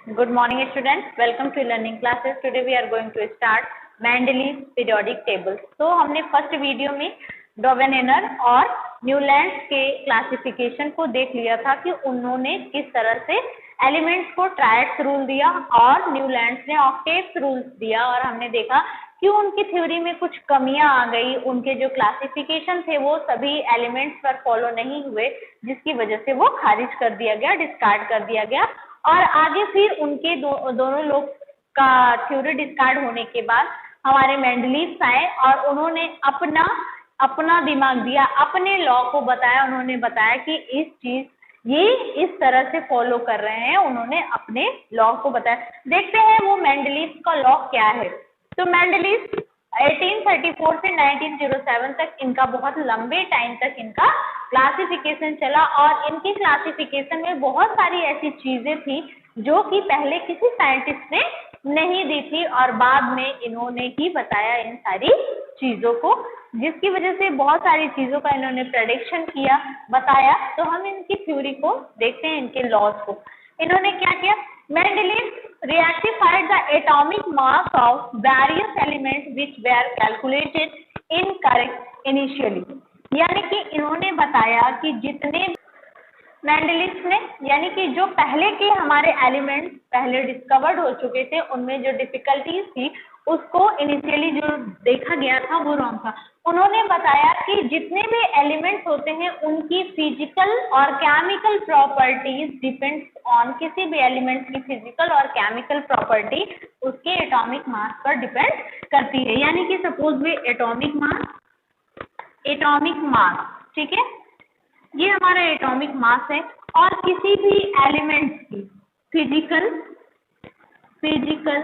Good morning, students. Welcome to learning classes. Today we are going to start Mendeleev's periodic tables. तो हमने first video में डोवेनेयर और Newlands के classification को देख लिया था कि उन्होंने किस तरह से एलिमेंट्स को ट्रायड्स रूल दिया और न्यूलैंड्स ने ऑक्टेट्स रूल्स दिया, और हमने देखा कि उनकी थ्योरी में कुछ कमियां आ गई। उनके जो क्लासिफिकेशन थे वो सभी एलिमेंट्स पर फॉलो नहीं हुए, जिसकी वजह से वो खारिज कर दिया गया, डिस्कार्ड कर दिया गया। और आगे फिर उनके दोनों लोग का थ्योरी डिस्कार्ड होने के बाद हमारे मेंडलीव्स आए और उन्होंने अपना दिमाग दिया, अपने लॉ को बताया। उन्होंने बताया कि ये इस तरह से फॉलो कर रहे हैं, उन्होंने अपने लॉ को बताया। देखते हैं वो मेंडलीव्स का लॉ क्या है। तो मेंडलीव्स 1834 से 1907 तक इनका बहुत लंबे टाइम तक इनका क्लासिफिकेशन चला, और इनकी क्लासिफिकेशन में बहुत सारी ऐसी चीजें थी जो कि पहले किसी साइंटिस्ट ने नहीं दी थी, और बाद में इन्होंने ही बताया इन सारी चीजों को, जिसकी वजह से बहुत सारी चीजों का इन्होंने प्रेडिक्शन किया, बताया। तो हम इनकी थ्योरी को देखते हैं, इनके लॉज को। इन्होंने क्या किया? Mendeleev rectified the atomic mass of various elements which were calculated incorrect initially। यानी कि इन्होंने बताया कि जितने मेंडलीव ने, यानी कि जो पहले के हमारे एलिमेंट्स पहले डिस्कवर्ड हो चुके थे, उनमें जो डिफिकल्टीज थी उसको इनिशियली जो देखा गया था वो रॉन्ग था। उन्होंने बताया कि जितने भी एलिमेंट्स होते हैं उनकी फिजिकल और केमिकल प्रॉपर्टीज डिपेंड्स ऑन, किसी भी एलिमेंट्स की फिजिकल और केमिकल प्रॉपर्टी उसके एटॉमिक मास पर डिपेंड करती है। यानी कि सपोज वे एटॉमिक मास, ठीक है, ये हमारा एटॉमिक मास है, और किसी भी एलिमेंट्स की physical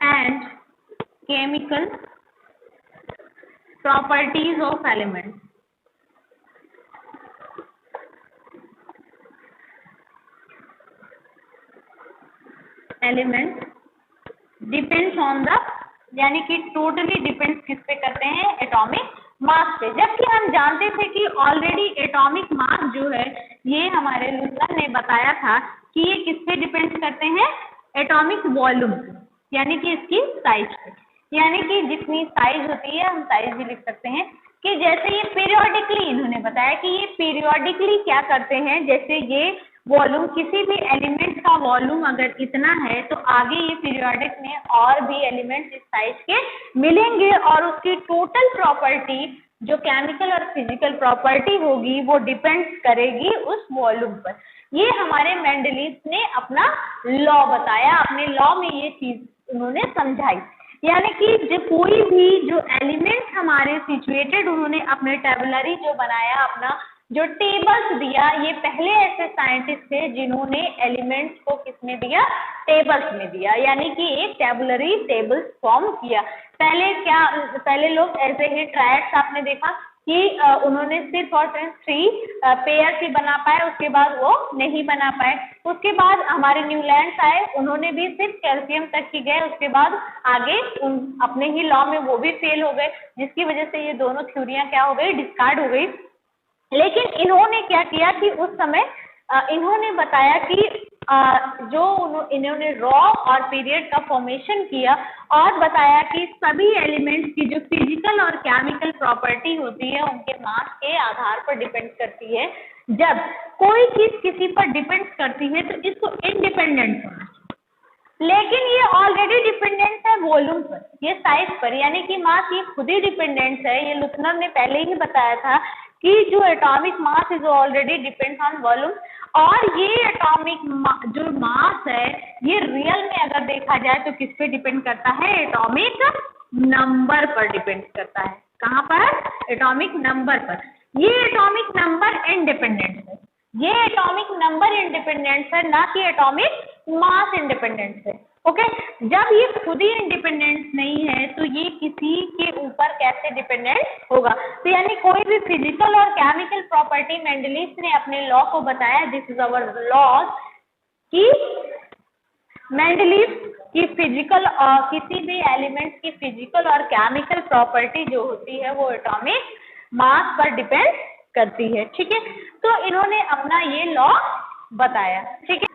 and chemical properties of elements, depends on the, यानी कि टोटली डिपेंड्स किस पे करते हैं? एटॉमिक मास पे। जबकि हम जानते थे कि ऑलरेडी एटॉमिक मास जो है ये हमारे लुथर ने बताया था कि ये किस पे डिपेंड करते हैं? एटॉमिक वॉल्यूम, यानी कि इसकी साइज पे। यानी कि जितनी साइज होती है, हम साइज भी लिख सकते हैं कि जैसे ये पीरियोडिकली, इन्होंने बताया कि ये पीरियोडिकली क्या करते हैं, जैसे ये वॉल्यूम, किसी भी एलिमेंट का वॉल्यूम अगर इतना है तो आगे ये पीरियोडिक में और भी एलिमेंट्स इस साइज के मिलेंगे, और उसकी टोटल प्रॉपर्टी जो केमिकल और फिजिकल प्रॉपर्टी होगी वो डिपेंड करेगी उस वॉल्यूम पर। ये हमारे मेंडलीव ने अपना लॉ बताया, अपने लॉ में ये चीज उन्होंने समझाई। यानी कि जो कोई भी जो एलिमेंट्स हमारे सिचुएटेड, उन्होंने अपने टेबुलरी जो बनाया, अपना जो टेबल्स दिया, ये पहले ऐसे साइंटिस्ट थे जिन्होंने एलिमेंट्स को किसमें दिया? टेबल्स में दिया, यानी कि एक टेबुलरी टेबल्स फॉर्म किया। पहले लोग ऐसे ही ट्रायड्स, आपने देखा कि उन्होंने सिर्फ और सिर्फ 3 पेयर्स ही बना पाए, उसके बाद वो नहीं बना पाए। उसके बाद हमारे न्यूलैंड्स आए, उन्होंने भी सिर्फ कैल्शियम तक ही गए, उसके बाद आगे अपने ही लॉ में वो भी फेल हो गए, जिसकी वजह से ये दोनों थ्योरियां क्या हो गई? डिस्कार्ड हो गई। लेकिन इन्होंने क्या किया कि उस समय इन्होंने बताया कि इन्होंने रॉ और पीरियड का फॉर्मेशन किया, और बताया कि सभी एलिमेंट्स की जो फिजिकल और केमिकल प्रॉपर्टी होती है उनके मास के आधार पर डिपेंड करती है। जब कोई चीज किसी पर डिपेंड करती है तो इसको इंडिपेंडेंट होना, लेकिन ये ऑलरेडी डिपेंडेंट है वॉल्यूम पर, ये साइज पर, यानी कि मास ये खुद ही डिपेंडेंट है। ये लुथनर ने पहले ही बताया था कि जो atomic mass is already depends on volume, और ये एटॉमिक जो मास है ये रियल में अगर देखा जाए तो किस पे डिपेंड करता है? एटॉमिक नंबर पर डिपेंड करता है। कहाँ पर? एटॉमिक नंबर पर। ये एटॉमिक नंबर इंडिपेंडेंट है, ये एटॉमिक नंबर इंडिपेंडेंट है, ना कि एटॉमिक मास इंडिपेंडेंट है। ओके, जब ये खुद ही इंडिपेंडेंट नहीं है तो ये किसी के ऊपर कैसे डिपेंडेंट होगा? तो यानी कोई भी फिजिकल और केमिकल प्रॉपर्टी मेंडलीव ने अपने लॉ को बताया, दिस इज आवर लॉ, कि मेंडलीव की फिजिकल और किसी भी एलिमेंट्स की फिजिकल और केमिकल प्रॉपर्टी जो होती है वो एटॉमिक मास पर डिपेंड करती है। ठीक है, तो इन्होंने अपना ये लॉ बताया। ठीक है,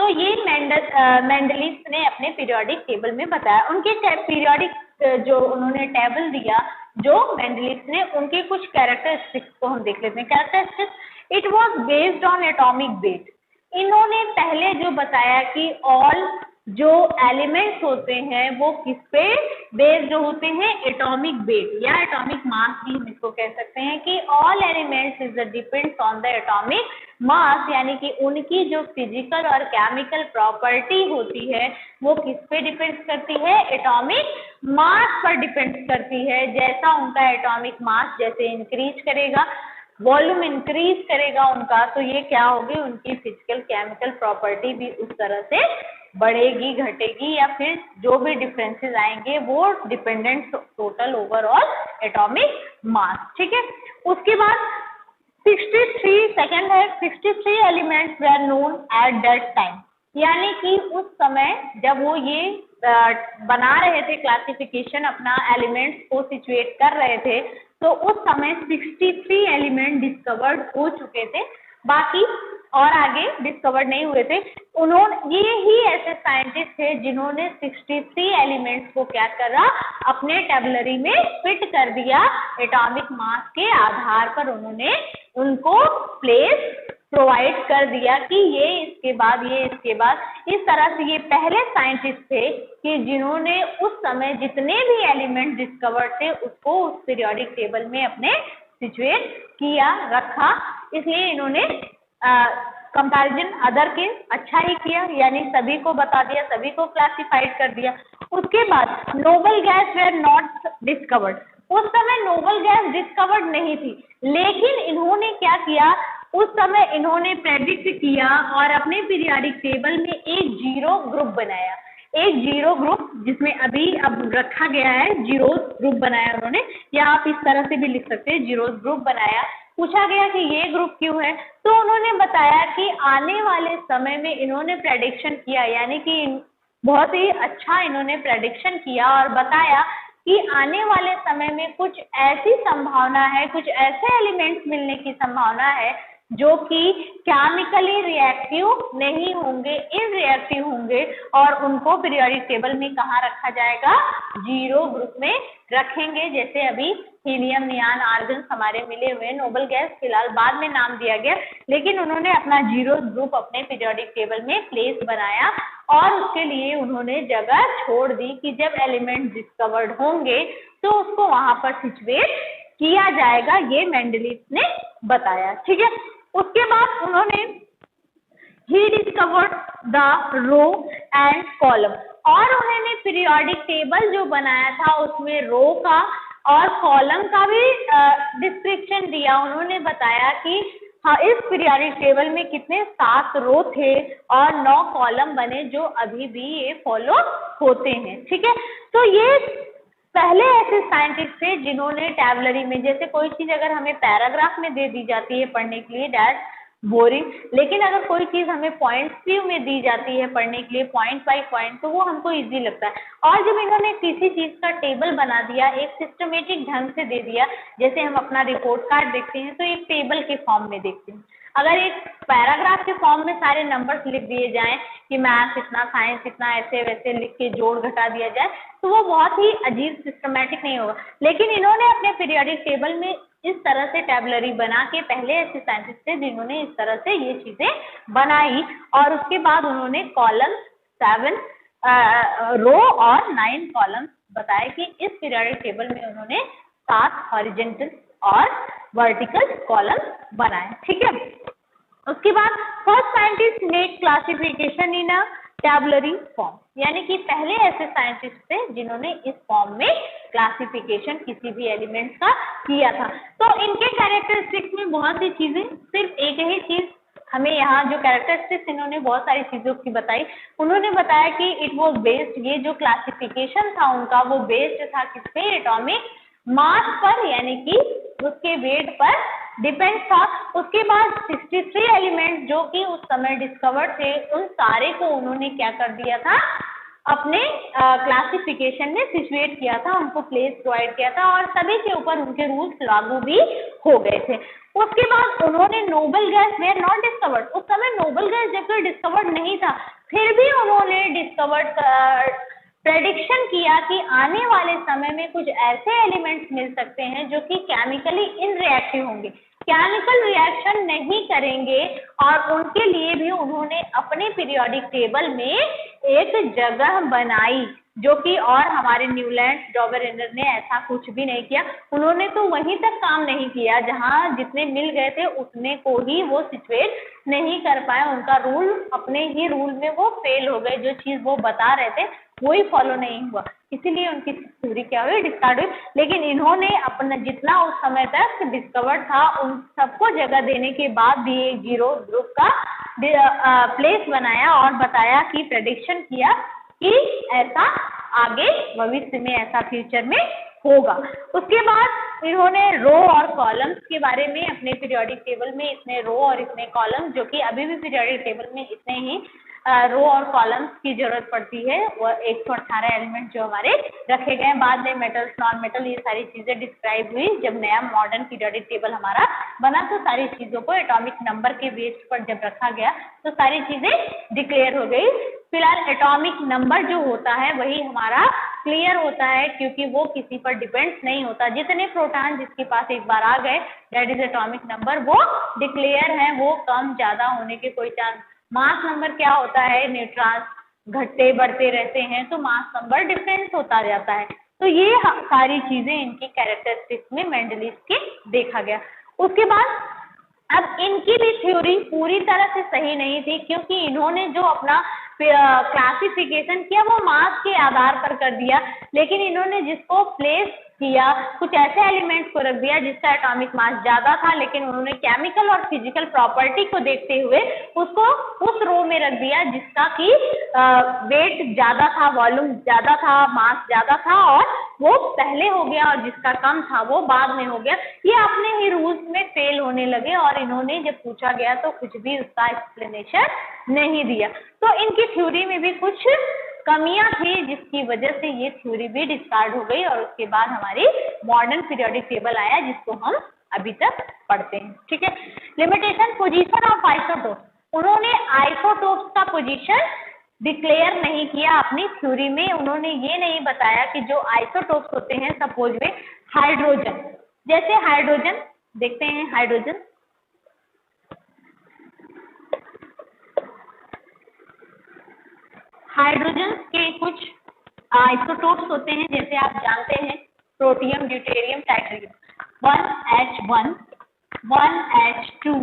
तो ये मेंडलीव ने अपने पीरियोडिक टेबल में बताया। उनके पीरियोडिक जो उन्होंने टेबल दिया जो मेंडलीव ने, उनके कुछ कैरेक्टरिस्टिक्स को हम देख लेते हैं। Characteristics, it was based on atomic weight. इन्होंने पहले जो बताया कि ऑल जो एलिमेंट्स होते हैं वो किस पे बेस्ड होते हैं, एटॉमिक वेट या एटॉमिक मास भी हम इसको कह सकते हैं कि all elements is depends on the atomic mass, यानी कि उनकी जो फिजिकल और केमिकल प्रॉपर्टी होती है वो किस पे डिपेंड करती है, एटॉमिक मास पर डिपेंड करती है। जैसा उनका एटॉमिक मास जैसे इंक्रीज करेगा, वॉल्यूम इंक्रीज करेगा उनका, तो ये क्या होगी, उनकी फिजिकल केमिकल प्रॉपर्टी भी उस तरह से बढ़ेगी, घटेगी, या फिर जो भी डिफरेंसेस आएंगे वो dependent total overall atomic mass. ठीक है, उसके बाद 63 सेकंड है, 63 elements were known at that time, यानी कि उस समय जब वो ये बना रहे थे क्लासिफिकेशन, अपना एलिमेंट्स को सिचुएट कर रहे थे, तो उस समय 63 एलिमेंट डिस्कवर्ड हो चुके थे, बाकी और आगे डिस्कवर्ड नहीं हुए थे। उन्होंने ये ही ऐसे साइंटिस्ट थे जिन्होंने 63 एलिमेंट्स को क्या करा, अपने टेबलरी में फिट कर दिया। एटॉमिक मास के आधार पर उन्होंने उनको प्लेस प्रोवाइड कर दिया कि ये इसके बाद, ये इसके बाद, इस तरह से ये पहले साइंटिस्ट थे कि जिन्होंने उस समय जितने भी एलिमेंट डिस्कवर्ड थे उसको उस पीरियोडिक टेबल में अपने सिचुएट किया, रखा। इसलिए इन्होंने कंपैरिजन अदर के अच्छा ही किया, यानी सभी को बता दिया, सभी को क्लासिफाइड कर दिया। उसके बाद noble gas were not discovered. उस समय नोबल गैस डिस्कवर्ड नहीं थी, लेकिन इन्होंने क्या किया, उस समय इन्होंने प्रेडिक्ट किया और अपने पीरियोडिक टेबल में एक जीरो ग्रुप बनाया, एक जीरो ग्रुप जिसमें अभी अब रखा गया है, जीरोस ग्रुप बनाया उन्होंने, या आप इस तरह से भी लिख सकते हैं, जीरोस ग्रुप बनाया। पूछा गया कि ये ग्रुप क्यों है, तो उन्होंने बताया कि आने वाले समय में इन्होंने प्रेडिक्शन किया, यानी कि बहुत ही अच्छा इन्होंने प्रेडिक्शन किया और बताया कि आने वाले समय में कुछ ऐसी संभावना है, कुछ ऐसे एलिमेंट्स मिलने की संभावना है जो कि केमिकली रिएक्टिव नहीं होंगे, इनरिएक्टिव होंगे, और उनको पीरियोडिक टेबल में कहाँ रखा जाएगा, जीरो ग्रुप में रखेंगे। जैसे अभी हीलियम, नियान, आर्गन हमारे मिले हुए, नोबल गैस फिलहाल बाद में नाम दिया गया, लेकिन उन्होंने अपना जीरो ग्रुप अपने पीरियोडिक टेबल में प्लेस बनाया और उसके लिए उन्होंने जगह छोड़ दी कि जब एलिमेंट डिस्कवर्ड होंगे तो उसको वहां पर सिचुएट किया जाएगा, ये मेंडलीव ने बताया। ठीक है, उसके बाद उन्होंने ही discovered the row and column, और उन्होंने पीरियोडिक टेबल जो बनाया था उसमें रो का और कॉलम का भी डिस्क्रिप्शन दिया। उन्होंने बताया कि हाँ, इस पीरियोडिक टेबल में कितने 7 रो थे और 9 कॉलम बने जो अभी भी ये फॉलो होते हैं। ठीक है, तो ये पहले ऐसे साइंटिस्ट थे जिन्होंने टैबलरी में, जैसे कोई चीज अगर हमें पैराग्राफ में दे दी जाती है पढ़ने के लिए, दैट बोरिंग, लेकिन अगर कोई चीज हमें पॉइंट व्यू में दी जाती है पढ़ने के लिए, पॉइंट बाय पॉइंट, तो वो हमको इजी लगता है। और जब इन्होंने किसी चीज का टेबल बना दिया, एक सिस्टमेटिक ढंग से दे दिया, जैसे हम अपना रिपोर्ट कार्ड देखते हैं तो एक टेबल के फॉर्म में देखते हैं, अगर एक पैराग्राफ के फॉर्म में सारे नंबर्स लिख दिए जाएं कि मैथ्स इतना, साइंस इतना, ऐसे वैसे लिख के जोड़ घटा दिया जाए, तो वो बहुत ही अजीब सिस्टमेटिक नहीं होगा। लेकिन इन्होंने अपने पीरियोडिक टेबल में इस तरह से टैबलरी बना के, पहले ऐसे साइंटिस्ट थे जिन्होंने इस तरह से ये चीजें बनाई, और उसके बाद उन्होंने कॉलम 7 रो और 9 कॉलम बताए कि इस पीरियोडिक टेबल में उन्होंने 7 हॉरिजॉन्टल और वर्टिकल कॉलम बनाए। ठीक है, उसके बाद first scientist make classification in a tabular form, यानी कि पहले ऐसे साइंटिस्ट थे जिन्होंने इस फॉर्म में क्लासिफिकेशन किसी भी एलिमेंट्स का किया था। तो इनके कैरेक्टरिस्टिक्स में बहुत सी चीजें, सिर्फ एक ही चीज हमें यहाँ जो कैरेक्टरिस्टिक्स इन्होंने बहुत सारी चीजों की बताई, उन्होंने बताया कि इट वाज बेस्ड, ये जो क्लासिफिकेशन था उनका वो बेस्ड था किस पे, एटॉमिक मास पर, यानी कि उसके वेट पर डिपेंड था। उसके बाद 63 एलिमेंट जो कि उस समय डिस्कवर्ड थे, उन सारे को उन्होंने क्या कर दिया था, अपने क्लासिफिकेशन में सिचुएट किया था, उनको प्लेस प्रोवाइड किया था और सभी के ऊपर उनके रूल्स लागू भी हो गए थे। उसके बाद उन्होंने noble gas were not discovered, उस समय नोबल गैस जबकि डिस्कवर्ड नहीं था, फिर भी उन्होंने प्रेडिक्शन किया कि आने वाले समय में कुछ ऐसे एलिमेंट्स मिल सकते हैं जो कि केमिकली इनरिएक्टिव होंगे, केमिकल रिएक्शन नहीं करेंगे, और उनके लिए भी उन्होंने अपने पीरियोडिक टेबल में एक जगह बनाई, जो कि और हमारे न्यूलैंड डॉबरनेर ने ऐसा कुछ भी नहीं किया। उन्होंने तो वहीं तक काम नहीं किया जहां जितने मिल गए थे उतने को ही वो सिचुएट नहीं कर पाए, उनका रूल अपने ही रूल में वो फेल हो गए, जो चीज वो बता रहे थे वही फॉलो नहीं हुआ, इसीलिए उनकी थ्योरी क्या हुई, डिस्कार्ड हुई। लेकिन इन्होंने अपना जितना उस समय तक डिस्कवर था उन सबको जगह देने के बाद भी एक जीरो ग्रुप का प्लेस बनाया और बताया कि प्रेडिक्शन किया कि ऐसा आगे भविष्य में ऐसा फ्यूचर में होगा। उसके बाद इन्होंने रो और कॉलम्स के बारे में अपने पीरियोडिक टेबल में इतने रो और इतने कॉलम्स, जो कि अभी भी पीरियोडिक टेबल में इतने ही रो और कॉलम्स की जरूरत पड़ती है, वह 118 एलिमेंट जो हमारे रखे गए हैं। बाद में मेटल्स, नॉन मेटल, ये सारी चीजें डिस्क्राइब हुई जब नया मॉडर्न पीरियोडिक टेबल हमारा बना, तो सारी चीजों को एटॉमिक नंबर के बेस पर जब रखा गया तो सारी चीजें डिक्लेयर हो गई। फिलहाल एटॉमिक नंबर जो होता है वही हमारा क्लियर होता है, क्योंकि वो किसी पर डिपेंड नहीं होता, जितने प्रोटॉन जिसके पास एक बार आ गए दैट इज एटॉमिक नंबर, वो डिक्लेयर है, वो कम ज्यादा होने के कोई चांस। मास नंबर क्या होता है, न्यूट्रॉन्स घटते बढ़ते रहते हैं, तो मास नंबर डिफरेंस होता जाता है। तो ये सारी चीजें इनकी कैरेक्टरिस्टिक्स में मेंडलीव के देखा गया। उसके बाद अब इनकी भी थ्योरी पूरी तरह से सही नहीं थी, क्योंकि इन्होंने जो अपना क्लासिफिकेशन किया वो मास के आधार पर कर दिया, लेकिन इन्होंने जिसको प्लेस किया कुछ ऐसे एलिमेंट्स को रख दिया जिसका एटॉमिक मास ज्यादा था, लेकिन उन्होंने केमिकल और फिजिकल प्रॉपर्टी को देखते हुए उसको उस रो में रख दिया जिसका कि वेट ज्यादा था, वॉल्यूम ज्यादा था, मास ज्यादा था, और वो पहले हो गया, और जिसका कम था वो बाद में हो गया। ये अपने ही रूल्स में फेल होने लगे, और इन्होंने जब पूछा गया तो कुछ भी उसका एक्सप्लेनेशन नहीं दिया। तो इनकी थ्योरी में भी कुछ कमियां थी, जिसकी वजह से ये थ्योरी भी डिस्कार्ड हो गई, और उसके बाद हमारी मॉडर्न पीरियोडिक टेबल आया जिसको हम अभी तक पढ़ते हैं। ठीक है, लिमिटेशन पोजीशन ऑफ आइसोटोप, उन्होंने आइसोटोप्स का पोजीशन डिक्लेयर नहीं किया अपनी थ्योरी में। उन्होंने ये नहीं बताया कि जो आइसोटोप्स होते हैं, सपोज में हाइड्रोजन, जैसे हाइड्रोजन देखते हैं, हाइड्रोजन के कुछ आइसोटोप्स होते हैं, जैसे आप जानते हैं protium, deuterium, टाइटेरियम, 1H1, 1H2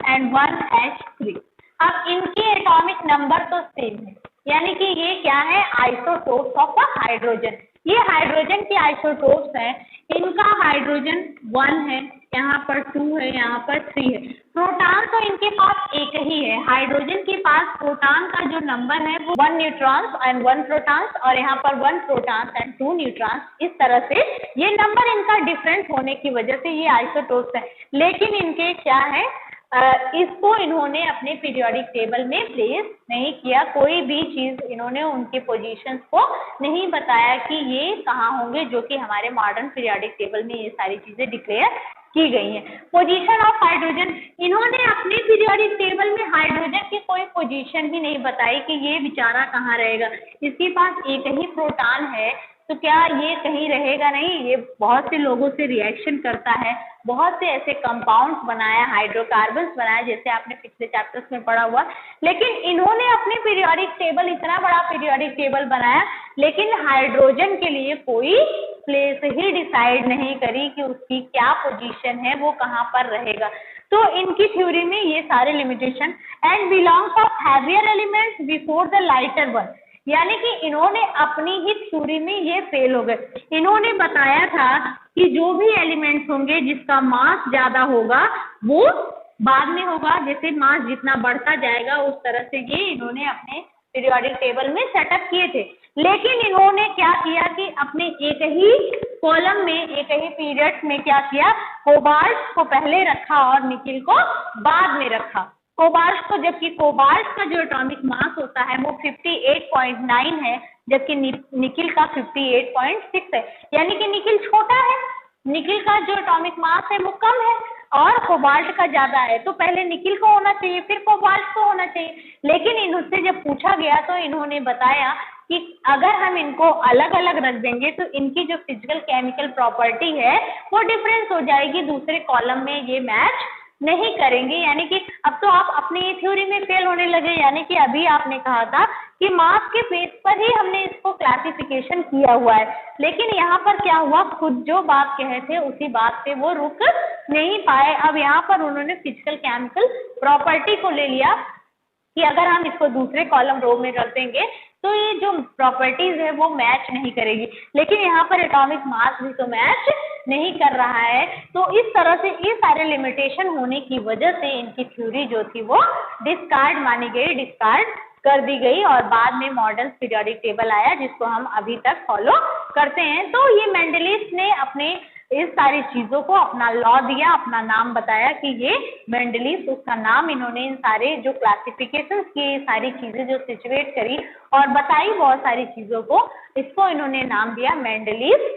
and 1H3। अब इनके एटॉमिक नंबर तो सेम है, यानी कि ये क्या है, आइसोटोप्स ऑफ अ हाइड्रोजन। ये हाइड्रोजन के आइसोटोप्स हैं, इनका हाइड्रोजन 1 है, यहाँ पर 2 है, यहाँ पर 3 है। प्रोटॉन तो इनके पास एक ही है, हाइड्रोजन के पास प्रोटॉन का जो नंबर है वो 1 न्यूट्रॉन्स एंड 1 प्रोटॉन्स, और यहाँ पर 1 प्रोटॉन्स एंड 2 न्यूट्रॉन्स। इस तरह से ये नंबर इनका डिफरेंट होने की वजह से ये आइसोटोप्स है, लेकिन इनके क्या है, इसको इन्होंने अपने पीरियोडिक टेबल में प्लेस नहीं किया, कोई भी चीज इन्होंने उनके पोजीशंस को नहीं बताया कि ये कहाँ होंगे, जो कि हमारे मॉडर्न पीरियोडिक टेबल में ये सारी चीजें डिक्लेयर की गई हैं। पोजीशन ऑफ हाइड्रोजन, इन्होंने अपने पीरियोडिक टेबल में हाइड्रोजन की कोई पोजीशन भी नहीं बताई कि ये बेचारा कहाँ रहेगा, इसके पास एक ही प्रोटॉन है, तो क्या ये कहीं रहेगा नहीं, ये बहुत से लोगों से रिएक्शन करता है, बहुत से ऐसे कंपाउंड्स बनाया, हाइड्रोकार्बन्स बनाया, जैसे आपने पिछले चैप्टर्स में पढ़ा हुआ। लेकिन इन्होंने अपने पीरियोडिक टेबल, इतना बड़ा पीरियोडिक टेबल बनाया, लेकिन हाइड्रोजन के लिए कोई प्लेस ही डिसाइड नहीं करी कि उसकी क्या पोजीशन है, वो कहाँ पर रहेगा। तो इनकी थ्योरी में ये सारे limitation, and belongs of heavier elements before the lighter one, यानी कि इन्होंने अपनी ही थ्योरी में ये फेल हो गए। इन्होंने बताया था कि जो भी एलिमेंट्स होंगे जिसका मास ज्यादा होगा वो बाद में होगा, जैसे मास जितना बढ़ता जाएगा उस तरह से ये इन्होंने अपने पीरियोडिक टेबल में सेटअप किए थे। लेकिन इन्होंने क्या किया कि अपने एक ही कॉलम में, एक ही पीरियड में क्या किया, कोबाल्ट को पहले रखा और निकिल को बाद में रखा। कोबाल्ट को, जबकि कोबाल्ट का जो एटॉमिक मास होता है वो 58.9 है, जबकि निकिल का 58.6 है, यानी कि निकिल छोटा है, निकिल का जो एटॉमिक मास है वो कम है, और कोबाल्ट का ज्यादा है, तो पहले निकिल को होना चाहिए फिर कोबाल्ट को होना चाहिए। लेकिन इनसे जब पूछा गया तो इन्होंने बताया कि अगर हम इनको अलग अलग रख देंगे तो इनकी जो फिजिकल केमिकल प्रॉपर्टी है वो डिफरेंस हो जाएगी, दूसरे कॉलम में ये मैच नहीं करेंगे। यानी कि अब तो आप अपनी थ्योरी में फेल होने लगे। यानी कि अभी आपने कहा था कि मास के बेस पर ही हमने इसको क्लासिफिकेशन किया हुआ है, लेकिन यहाँ पर क्या हुआ, खुद जो बात कहे थे उसी बात पे वो रुक नहीं पाए। अब यहाँ पर उन्होंने फिजिकल केमिकल प्रॉपर्टी को ले लिया कि अगर हम इसको दूसरे कॉलम रो में रख देंगे तो ये जो प्रॉपर्टीज है वो मैच नहीं करेगी, लेकिन यहाँ पर एटॉमिक मास भी तो मैच नहीं कर रहा है। तो इस तरह से ये सारे लिमिटेशन होने की वजह से इनकी थ्योरी जो थी वो डिस्कार्ड मानी गई, डिस्कार्ड कर दी गई, और बाद में मॉडर्न पीरियोडिक टेबल आया जिसको हम अभी तक फॉलो करते हैं। तो ये मेंडलीव ने अपने इस सारी चीजों को अपना लॉ दिया, अपना नाम बताया कि ये मेंडलीव, उसका नाम इन्होंने इन सारे जो क्लासिफिकेशन की सारी चीजें जो सिचुएट करी और बताई बहुत सारी चीजों को, इसको इन्होंने नाम दिया मेंडलीव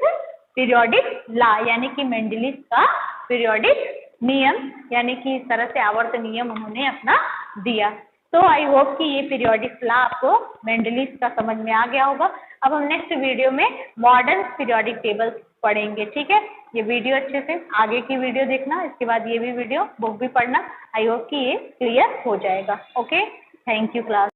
पीरियोडिक लॉ, यानी कि मेंडलीव का पीरियोडिक नियम, यानी कि इस तरह से आवर्त नियम उन्होंने अपना दिया। तो आई होप कि ये पीरियोडिक लॉ आपको मेंडलीव का समझ में आ गया होगा। अब हम नेक्स्ट वीडियो में मॉडर्न पीरियोडिक टेबल पढ़ेंगे, ठीक है। ये वीडियो अच्छे से आगे की वीडियो देखना, इसके बाद ये भी वीडियो बुक भी पढ़ना। आई होप कि ये क्लियर हो जाएगा। Okay, thank you class.